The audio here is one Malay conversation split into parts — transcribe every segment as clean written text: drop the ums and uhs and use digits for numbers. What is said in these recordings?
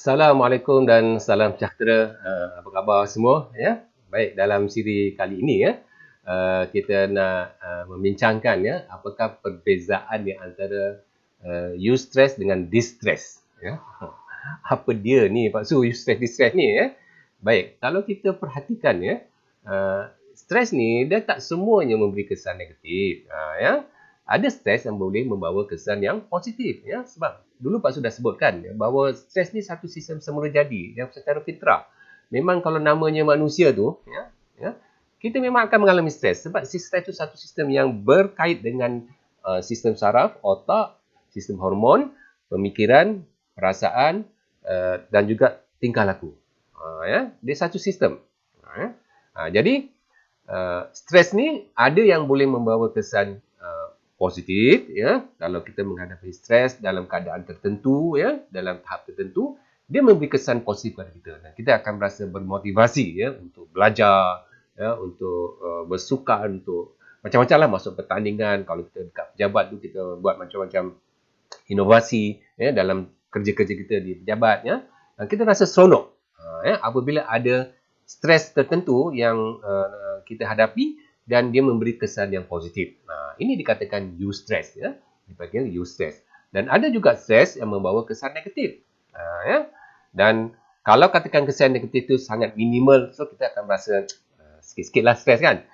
Assalamualaikum dan salam sejahtera. Apa khabar semua? Ya, baik. Dalam siri kali ini kita nak membincangkan apakah perbezaan di antara eustress dengan distress. Ya, apa dia ni maksud eustress distress ni? Baik. Kalau kita perhatikan stres ni dia tak semuanya memberi kesan negatif. Ada stres yang boleh membawa kesan yang positif, sebab dulu Pak sudah sebutkan bahawa stres ni satu sistem semula jadi yang secara fitrah. Memang kalau namanya manusia tu, kita memang akan mengalami stres sebab stres itu satu sistem yang berkait dengan sistem saraf, otak, sistem hormon, pemikiran, perasaan dan juga tingkah laku. Dia satu sistem. Jadi stres ni ada yang boleh membawa kesan positif, kalau kita menghadapi stres dalam keadaan tertentu, dalam tahap tertentu, dia memberi kesan positif kepada kita dan kita akan merasa bermotivasi untuk belajar, untuk bersukan, untuk macam-macam lah, masuk pertandingan. Kalau kita dekat pejabat tu, kita buat macam-macam inovasi dalam kerja-kerja kita di pejabat, dan kita rasa seronok apabila ada stres tertentu yang kita hadapi dan dia memberi kesan yang positif. Ini dikatakan eustress, dipanggil eustress. Dan ada juga stres yang membawa kesan negatif. Dan kalau katakan kesan negatif itu sangat minimal, so kita akan merasa sikit-sikitlah stres kan.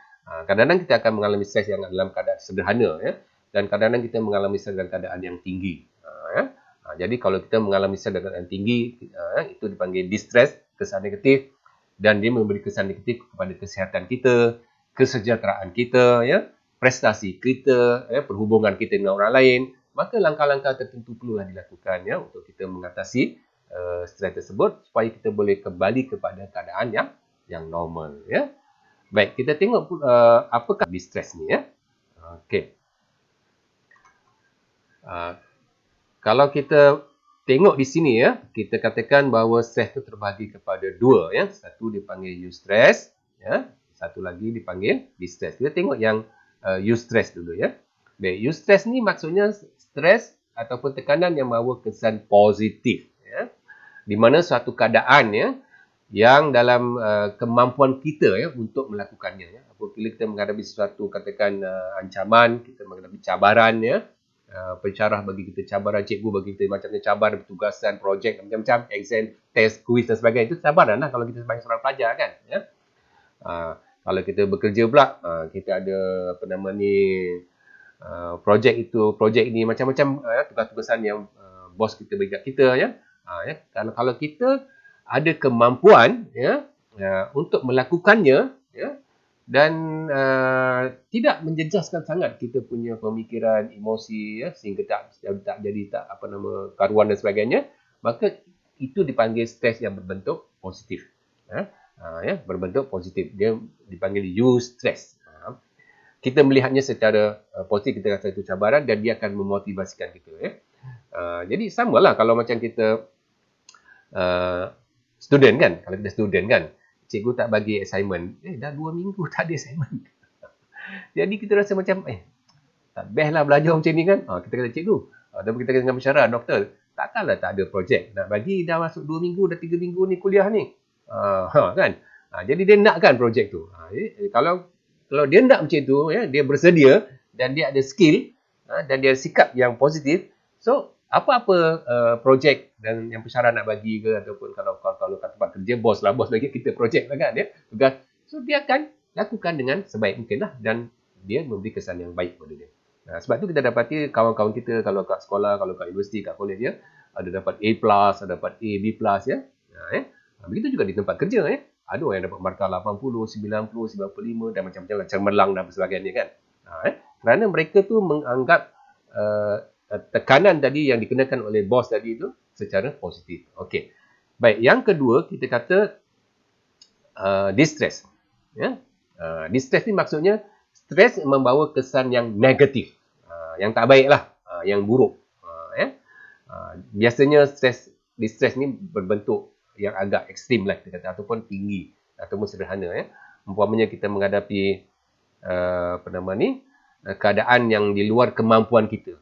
Kadang-kadang kita akan mengalami stres yang dalam keadaan sederhana, dan kadang-kadang kita mengalami stres dalam keadaan yang tinggi. Jadi kalau kita mengalami stres dalam keadaan tinggi, itu dipanggil distress, kesan negatif, dan dia memberi kesan negatif kepada kesihatan kita, kesejahteraan kita, prestasi kita, perhubungan kita dengan orang lain. Maka langkah-langkah tertentu perlulah dilakukan untuk kita mengatasi stres tersebut supaya kita boleh kembali kepada keadaan yang normal. Baik, kita tengok apakah distress ni. Okey. Kalau kita tengok di sini, kita katakan bahawa stres itu terbahagi kepada dua. Satu dipanggil eustress, satu lagi dipanggil distress. Kita tengok yang eustress dulu. Baik, eustress ni maksudnya stres ataupun tekanan yang membawa kesan positif. Di mana suatu keadaan yang dalam kemampuan kita untuk melakukannya. Apabila kita menghadapi sesuatu, katakan ancaman, kita menghadapi cabaran, pensyarah bagi kita cabaran, cikgu bagi kita macam-macam cabaran, tugasan, projek, macam-macam, exam, test, quiz dan sebagainya. Itu cabaran lah kalau kita sebagai seorang pelajar kan. Kalau kita bekerja pula, kita ada projek ini macam-macam tugas-tugasan yang bos kita bagi kat kita kalau kita ada kemampuan untuk melakukannya dan tidak menjejaskan sangat kita punya pemikiran, emosi sehingga tak jadi karuan dan sebagainya, maka itu dipanggil stres yang berbentuk positif. Berbentuk positif, dia dipanggil eustress. Kita melihatnya secara positif, kita rasa itu cabaran dan dia akan memotivasikan kita. Jadi samalah kalau macam kita student kan, kalau kita student kan, cikgu tak bagi assignment, dah 2 minggu tak ada assignment. Jadi kita rasa macam tak best lah belajar macam ni kan. Kita kata cikgu, ataupun kita dengan pensyarah, doktor, takkanlah tak ada projek nak bagi, dah masuk 2 minggu, dah 3 minggu ni kuliah ni. Kan? Jadi dia nakkan projek tu. Kalau dia nak macam tu, dia bersedia dan dia ada skill dan dia ada sikap yang positif, so apa-apa projek dan yang pensyarah nak bagi ke, ataupun kalau kat tempat kerja, bos bagi kita projek lah kan, tugas, so dia akan lakukan dengan sebaik mungkin lah dan dia memberi kesan yang baik kepada dia. Sebab tu kita dapati kawan-kawan kita kalau kat sekolah, kalau kat universiti, kat kolej, ada dapat A+, ada dapat A, B+, begitu juga di tempat kerja. Ada orang yang dapat markah 80, 90, 95 dan macam-macam lah, cemerlang dan sebagainya kan. Kerana mereka tu menganggap tekanan tadi yang dikenakan oleh bos tadi itu secara positif. Okey. Baik, yang kedua kita kata distress. Distress ni maksudnya stres membawa kesan yang negatif, yang tak baik lah, yang buruk. Biasanya distress ni berbentuk yang agak ekstrim lah kita kata, ataupun tinggi ataupun sederhana. Umpamanya kita menghadapi keadaan yang di luar kemampuan kita.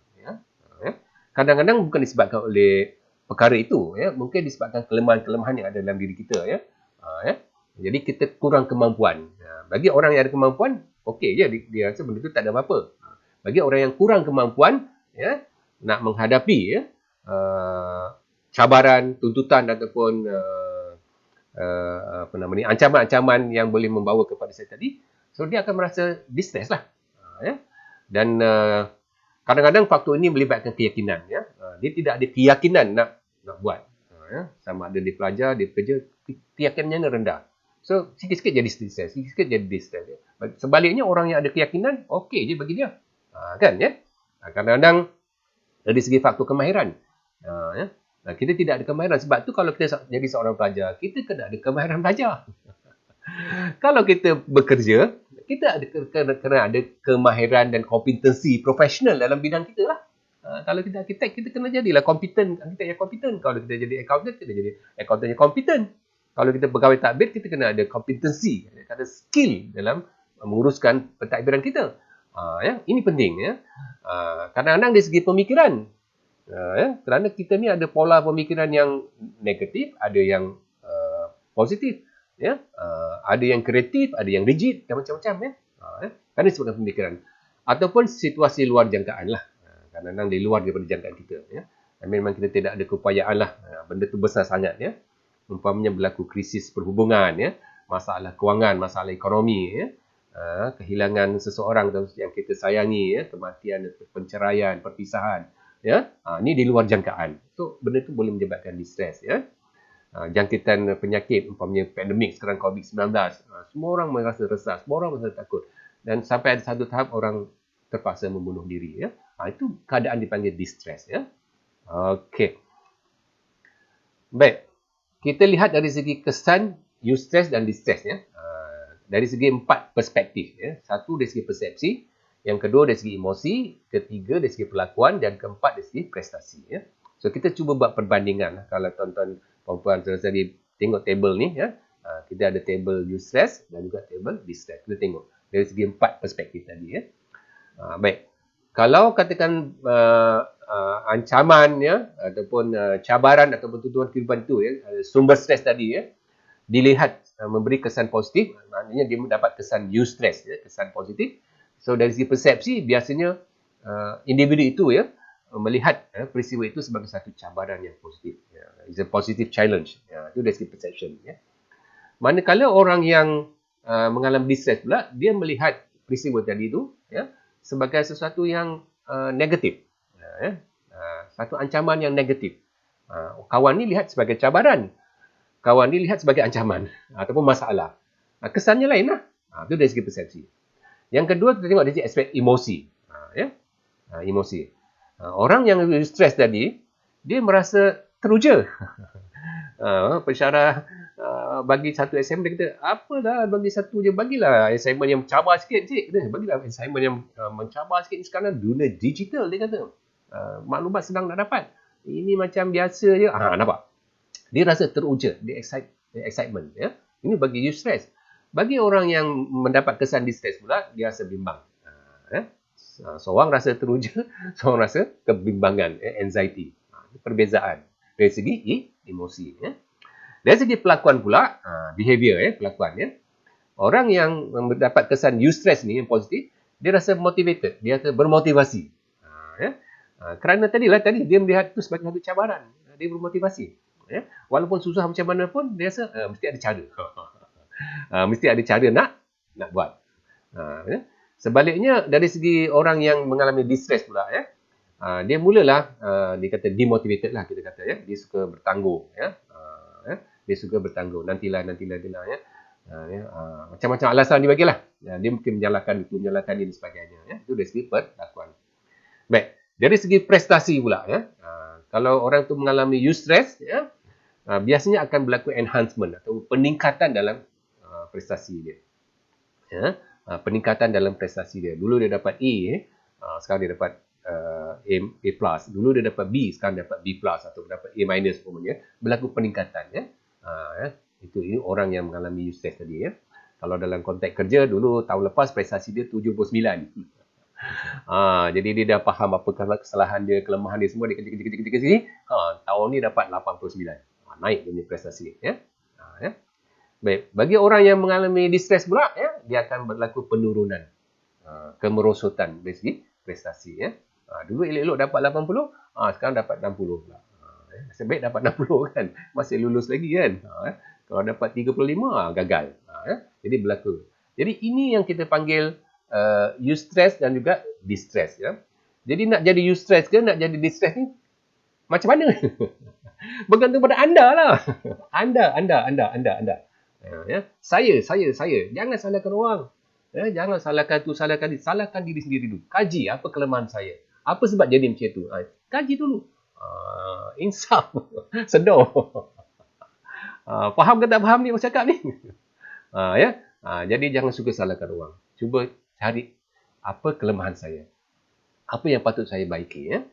Kadang-kadang bukan disebabkan oleh perkara itu, ya, mungkin disebabkan kelemahan-kelemahan yang ada dalam diri kita, ya. Ya. Jadi kita kurang kemampuan. Bagi orang yang ada kemampuan, okey je, dia rasa benda tu tak ada apa-apa. Bagi orang yang kurang kemampuan, ya, nak menghadapi, ya, cabaran, tuntutan ataupun apa nama ni, ancaman-ancaman yang boleh membawa kepada saya tadi, so dia akan merasa distress lah. Ya. Dan kadang-kadang faktor ini melibatkan keyakinan, ya. Dia tidak ada keyakinan nak buat. Ya. Sama ada dia pelajar, dia kerja, keyakinannya rendah. So sikit-sikit jadi distress, sikit-sikit jadi distress. Ya. Sebaliknya orang yang ada keyakinan, okey je bagi dia. Kan, ya. Kadang-kadang dari segi faktor kemahiran, ya. Kita tidak ada kemahiran. Sebab tu kalau kita jadi seorang pelajar, kita kena ada kemahiran belajar. Kalau kita bekerja, kita kena ada kemahiran dan kompetensi profesional dalam bidang kita lah. Kalau kita arkitek, kita kena jadilah kompeten, arkitek yang kompeten. Kalau kita jadi accountant, kita jadi accountant yang kompeten. Kalau kita pegawai tadbir, kita kena ada kompetensi, ada skill dalam menguruskan pentadbiran kita. Ya, ini penting, ya. Kadang-kadang dari segi pemikiran, ya, kerana kita ni ada pola pemikiran yang negatif, ada yang positif, ya, ada yang kreatif, ada yang rigid, dan macam-macam, ya. Kerana disebabkan pemikiran ataupun situasi luar jangkaan lah, kadang-kadang di luar daripada jangkaan kita, ya. Memang kita tidak ada keupayaan lah, benda tu besar sangat, ya. Umpamanya berlaku krisis perhubungan, ya, masalah kewangan, masalah ekonomi, ya. Kehilangan seseorang yang kita sayangi, ya, kematian, penceraian, perpisahan, ya, ni di luar jangkaan. So benda tu boleh menyebabkan distress, ya. Jangkitan penyakit, umpamanya pandemik sekarang COVID-19, semua orang merasa resah, semua orang merasa takut, dan sampai ada satu tahap orang terpaksa membunuh diri, ya. Itu keadaan dipanggil distress, ya. Okey. Baik. Kita lihat dari segi kesan eustress dan distress, ya. Dari segi 4 perspektif, ya. Satu dari segi persepsi, yang kedua dari segi emosi, ketiga dari segi perlakuan, dan keempat dari segi prestasi, ya. So kita cuba buat perbandingan. Kalau tuan-tuan puan-puan tadi tengok table ni, ya. Kita ada table eustress dan juga table distress. Kita tengok dari segi 4 perspektif tadi, ya. Baik. Kalau katakan ancaman, ya, ataupun cabaran ataupun tuntutan kehidupan itu, ya, sumber stres tadi, ya, dilihat memberi kesan positif, maknanya dia mendapat kesan eustress, ya, kesan positif. So dari segi persepsi, biasanya individu itu, ya, melihat peristiwa itu sebagai satu cabaran yang positif, ya. It's a positive challenge, ya. Itu dari segi perception, ya. Manakala orang yang mengalami distress pula, dia melihat peristiwa tadi itu, ya, sebagai sesuatu yang negatif, ya. Satu ancaman yang negatif. Kawan ni lihat sebagai cabaran, kawan ni lihat sebagai ancaman ataupun masalah. Kesannya lain lah. Itu dari segi persepsi. Yang kedua, kita tengok dari segi aspek emosi, ya. Emosi. Orang yang stres tadi, dia merasa teruja. Pensyarah bagi satu assignment, dia kata, apalah bagi satu je, bagilah assignment yang mencabar sikit. Bagilah assignment yang mencabar sikit. Sekarang dunia digital, dia kata. Maklumat senang nak dapat. Ini macam biasa je. Nampak? Dia rasa teruja, dia excitement, ya. Ini bagi you stress. Bagi orang yang mendapat kesan distress pula, dia rasa bimbang. Ya. Seorang rasa teruja, seorang rasa kebimbangan, anxiety. Perbezaan dari segi emosi, ya. Dari segi pelakuan pula, behavior, ya, pelakuan, ya. Orang yang mendapat kesan eustress ni yang positif, dia rasa motivated, dia rasa bermotivasi. Ya. Kerana tadi dia melihat itu sebagai satu cabaran, dia bermotivasi, ya. Walaupun susah macam mana pun, dia rasa mesti ada cara. Mesti ada cara nak buat. Ya. Sebaliknya dari segi orang yang mengalami distress pula, ya, dia mulalah dia kata demotivated lah, kita kata, ya. Dia suka bertangguh, ya. Dia suka bertangguh, nantilah, ya. Macam-macam alasan dia bagilah. Dia mungkin menyalahkan itu, menyalahkan ini, sebagainya, ya. Itu dari segi perlakuan. Baik. Dari segi prestasi pula, ya. Kalau orang tu mengalami eustress, ya, biasanya akan berlaku enhancement atau peningkatan dalam prestasi dia. Ya. Peningkatan dalam prestasi dia. Dulu dia dapat A, sekarang dia dapat A+. Dulu dia dapat B, sekarang dapat B+, atau dapat A-, umumnya. Berlaku peningkatan, ya. Ya. Itu orang yang mengalami eustress tadi, ya. Kalau dalam konteks kerja, dulu tahun lepas prestasi dia 79. Jadi dia dah faham apa kesalahan dia, kelemahan dia semua, dia kerja. Tahun ni dapat 89. Naik dia punya prestasi. Ya. Ya. Baik, bagi orang yang mengalami distress pula, ya, dia akan berlaku penurunan, kemerosotan dari segi prestasi. Ya. Dulu elok-elok dapat 80, sekarang dapat 60 pula. Nasib baik dapat 60 kan, masih lulus lagi kan. Kalau dapat 35, gagal. Ya. Jadi berlaku. Jadi ini yang kita panggil eustress dan juga distress. Ya. Jadi nak jadi eustress ke nak jadi distress ni macam mana? Bergantung pada anda lah. Anda. Ya. Saya. Jangan salahkan orang. Ya, jangan salahkan tu, salahkan ni. Salahkan diri sendiri dulu. Kaji apa kelemahan saya. Apa sebab jadi macam tu. Kaji dulu. Insaf. Sedar. Faham ke tak faham ni cakap ni? Ya. Jadi jangan suka salahkan orang. Cuba cari apa kelemahan saya. Apa yang patut saya baiki. Ya.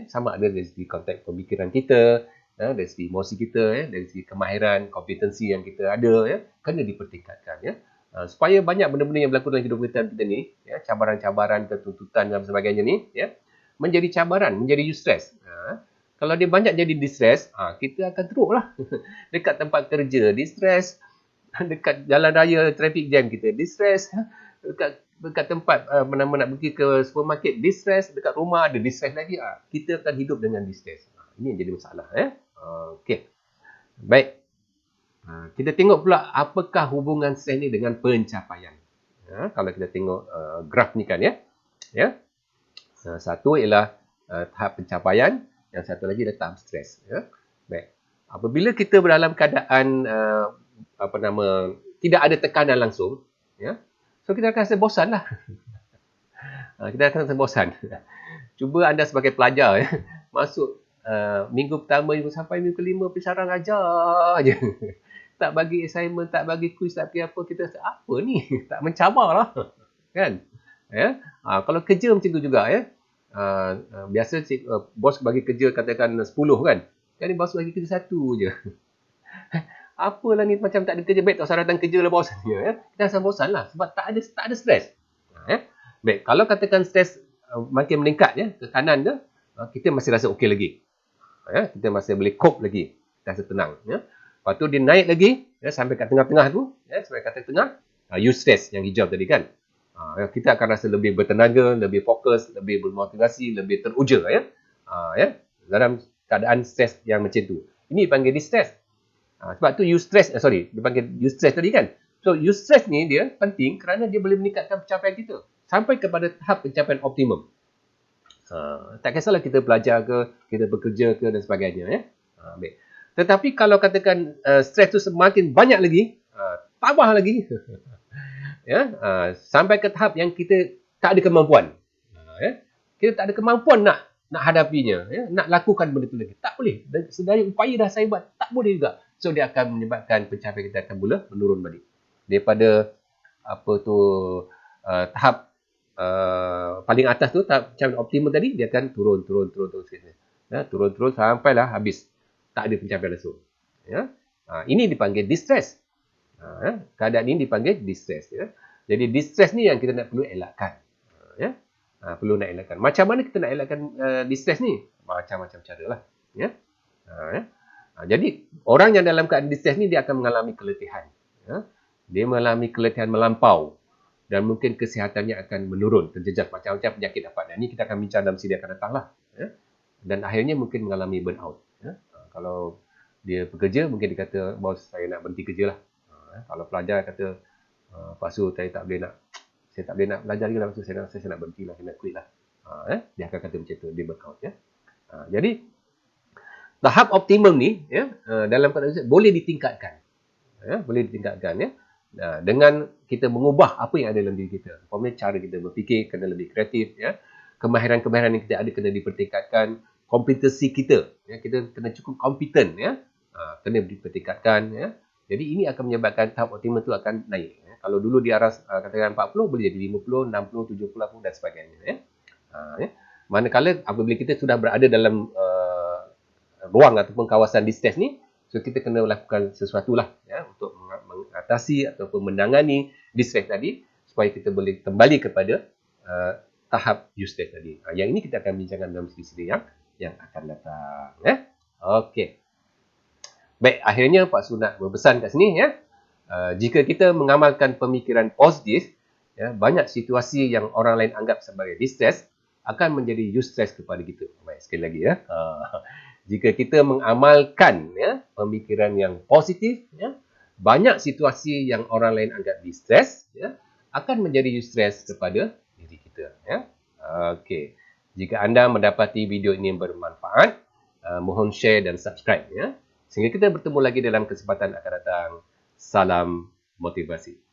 Sama ada dari segi konteks pemikiran kita, dari segi emosi kita, dari segi kemahiran, kompetensi yang kita ada, ya, kena dipertingkatkan. Ya. Supaya banyak benda-benda yang berlaku dalam hidup kita ni, ya, cabaran-cabaran, ketuntutan dan sebagainya ni, ya, menjadi cabaran, menjadi eustress. Kalau dia banyak jadi distress, kita akan teruk lah. Dekat tempat kerja, distress. Dekat jalan raya, traffic jam kita, distress. Dekat tempat mana-mana nak pergi ke supermarket, distress. Dekat rumah ada distress lagi. Kita akan hidup dengan distress. Ini yang jadi masalah. Okey. Baik. Kita tengok pula apakah hubungan stres ni dengan pencapaian. Kalau kita tengok graf ni kan, ya. Satu ialah tahap pencapaian, yang satu lagi adalah tahap stres. Ya. Baik. Apabila kita dalam keadaan tidak ada tekanan langsung, ya. So kita akan rasa bosan lah. Kita akan rasa bosan. Cuba anda sebagai pelajar, ya, masuk minggu pertama sampai minggu kelima pensyarah ajar je. Tak bagi assignment, tak bagi quiz, tak bagi apa, kita rasa apa ni? Tak mencabar lah. Kan? Ya? Kalau kerja macam tu juga, ya. Biasa bos bagi kerja katakan 10 kan. Jadi bos bagi kerja 1 je. Apalah ni macam tak ada kerja, baik tak usah datang kerja lah bos. Ya? Kita rasa bosan lah sebab tak ada stres. Ya? Baik, kalau katakan stres makin meningkat, ya, ke kanan ke, kita masih rasa okey lagi. Ya? Kita masih boleh cope lagi. Kita rasa tenang. Ya? Lepas tu dia naik lagi, ya, sampai kat tengah-tengah tu, ya, sampai kat tengah, eustress yang hijau tadi kan. Kita akan rasa lebih bertenaga, lebih fokus, lebih bermotivasi, lebih teruja, ya. Ya, dalam keadaan stres yang macam tu. Ini dipanggil distress. Sebab tu eustress, dipanggil eustress tadi kan. So eustress ni dia penting kerana dia boleh meningkatkan pencapaian kita sampai kepada tahap pencapaian optimum. Tak kisahlah kita belajar ke, kita bekerja ke dan sebagainya, ya. Baik. Tetapi kalau katakan stres tu semakin banyak lagi, tambah lagi, ya, sampai ke tahap yang kita tak ada kemampuan, ya, kita tak ada kemampuan nak hadapinya, ya, nak lakukan benda tu lagi, tak boleh. Sedaya upaya dah saya buat, tak boleh juga. So dia akan menyebabkan pencapaian kita akan mula menurun balik daripada tahap paling atas tu, tahap pencapaian optimum tadi, dia akan turun ya, turun sampailah habis, tak ada pencapaian langsung, ya. Ini dipanggil distress. Keadaan ini dipanggil distress, ya. Jadi distress ni yang kita nak perlu elakkan, ya. Perlu nak elakkan. Macam mana kita nak elakkan distress ni? Macam-macam cara lah, ya. Jadi orang yang dalam keadaan distress ni dia akan mengalami keletihan, ya. Dia mengalami keletihan melampau dan mungkin kesihatannya akan menurun, terjejas, macam-macam penyakit dapat. Dan ini kita akan bincang dalam siri akan datang lah, ya. Dan akhirnya mungkin mengalami burnout, ya. Kalau dia bekerja, mungkin dia kata, bos saya nak berhenti kerja lah. Kalau pelajar kata, pasu saya tak boleh nak belajar lagi lah, pasu saya nak berhenti lah, saya nak quit lah. Dia akan kata macam tu, dia burnout, ya. Jadi tahap optimum ni, ya, dalam keadaan boleh ditingkatkan, ya, ya, dengan kita mengubah apa yang ada dalam diri kita. Umpamanya cara kita berfikir kena lebih kreatif, ya. Kemahiran-kemahiran yang kita ada kena dipertingkatkan, kompetensi kita, ya, kita kena cukup kompeten, ya, kena dipertingkatkan, ya. Jadi ini akan menyebabkan tahap optimum itu akan naik, ya. Kalau dulu di aras katakan 40 boleh jadi 50, 60, 70 dan sebagainya, ya. Ya. Manakala apabila kita sudah berada dalam ruang ataupun kawasan distress ni, so kita kena lakukan sesuatu lah, ya, untuk mengatasi ataupun menangani distress tadi supaya kita boleh kembali kepada tahap eustress tadi. Yang ini kita akan bincangkan dalam siri-siri yang akan datang. Ya. Okey. Baik, akhirnya Pak Su nak berpesan kat sini ya. Jika kita mengamalkan pemikiran positif, ya, banyak situasi yang orang lain anggap sebagai distress akan menjadi eustress kepada kita. Baik, sekali lagi ya. Jika kita mengamalkan ya pemikiran yang positif, ya, banyak situasi yang orang lain anggap distress, ya, akan menjadi eustress kepada diri kita. Ya. Okey. Jika anda mendapati video ini bermanfaat, mohon share dan subscribe ya. Sehingga kita bertemu lagi dalam kesempatan akan datang. Salam motivasi.